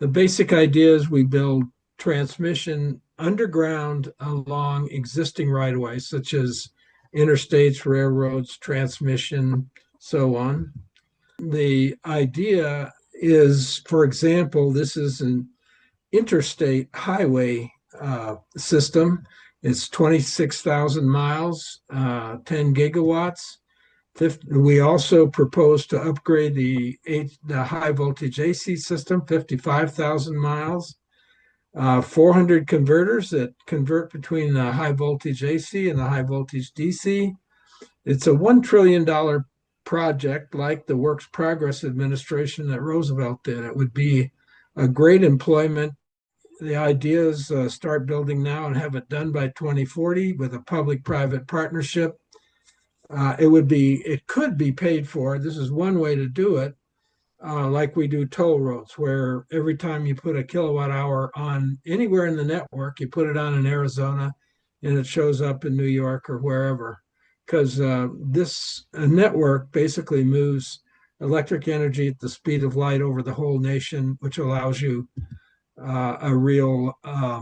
The basic idea is we build transmission underground along existing right-of-ways, such as interstates, railroads, transmission, so on. The idea is, for example, this is an interstate highway system. It's 26,000 miles, 10 gigawatts. We also propose to upgrade the high voltage AC system, 55,000 miles. 400 converters that convert between the high voltage AC and the high voltage DC. It's a $1 trillion project like the Works Progress Administration that Roosevelt did. It would be a great employment. The idea is start building now and have it done by 2040 with a public-private partnership. It could be paid for. This is one way to do it, like we do toll roads, where every time you put a kilowatt hour on anywhere in the network, you put it on in Arizona and it shows up in New York or wherever. Because this network basically moves electric energy at the speed of light over the whole nation, which allows you a real a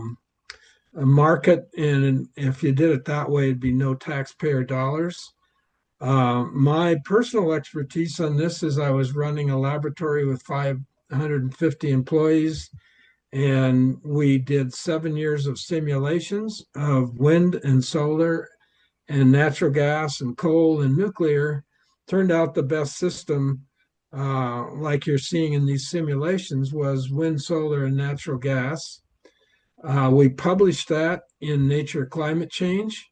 market. And if you did it that way, it'd be no taxpayer dollars. My personal expertise on this is I was running a laboratory with 550 employees, and we did 7 years of simulations of wind and solar and natural gas and coal and nuclear. Turned out the best system, like you're seeing in these simulations, was wind, solar, and natural gas. We published that in Nature Climate Change,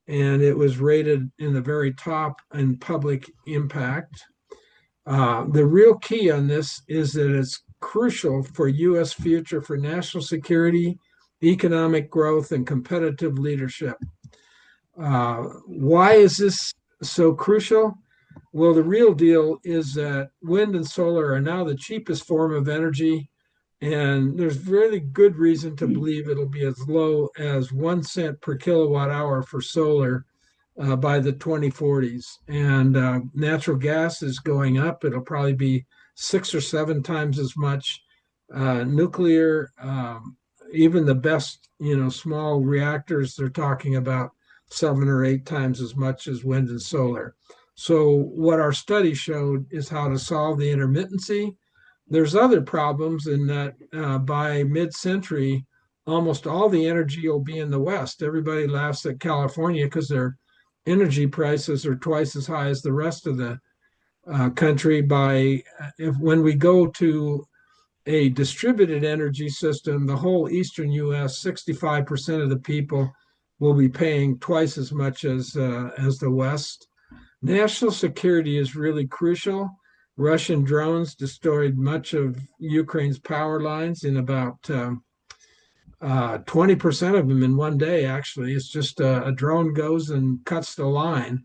and it was rated in the very top in public impact. The real key on this is that it's crucial for U.S. future for national security, economic growth, and competitive leadership. Why is this so crucial? Well, the real deal is that wind and solar are now the cheapest form of energy, and there's really good reason to believe it'll be as low as 1 cent per kilowatt hour for solar by the 2040s. And natural gas is going up. It'll probably be 6 or 7 times as much. Nuclear, even the best, small reactors, they're talking about 7 or 8 times as much as wind and solar. So what our study showed is how to solve the intermittency. There's other problems in that by mid-century, almost all the energy will be in the West. Everybody laughs at California because their energy prices are twice as high as the rest of the country. When we go to a distributed energy system, the whole Eastern U.S., 65% of the people will be paying twice as much as the West. National security is really crucial. Russian drones destroyed much of Ukraine's power lines in about 20% of them in one day, actually. It's just a drone goes and cuts the line.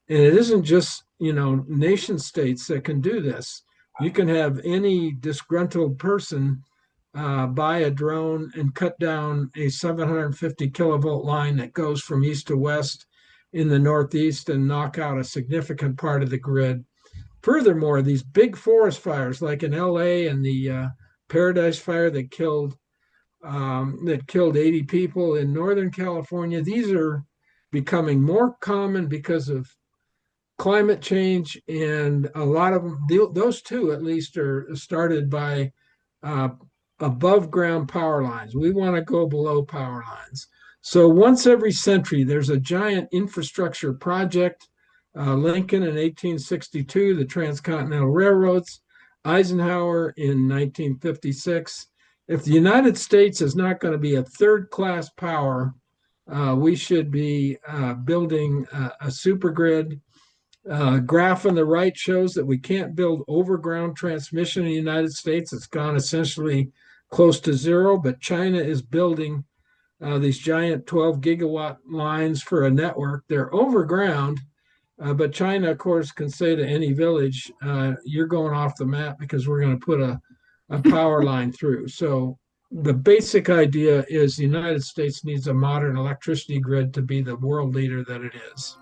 And it isn't just, nation states that can do this. You can have any disgruntled person buy a drone and cut down a 750 kilovolt line that goes from east to west in the Northeast and knock out a significant part of the grid. Furthermore, these big forest fires, like in LA and the Paradise Fire that killed 80 people in Northern California, these are becoming more common because of climate change, and a lot of them, those two at least, are started by above ground power lines. We want to go below power lines. So once every century, there's a giant infrastructure project. Lincoln in 1862, the Transcontinental Railroads, Eisenhower in 1956. If the United States is not going to be a third-class power, we should be building a supergrid. Graph on the right shows that we can't build overground transmission in the United States. It's gone essentially close to zero, but China is building these giant 12 gigawatt lines for a network. They're overground, but China, of course, can say to any village, you're going off the map because we're going to put a power line through. So the basic idea is the United States needs a modern electricity grid to be the world leader that it is.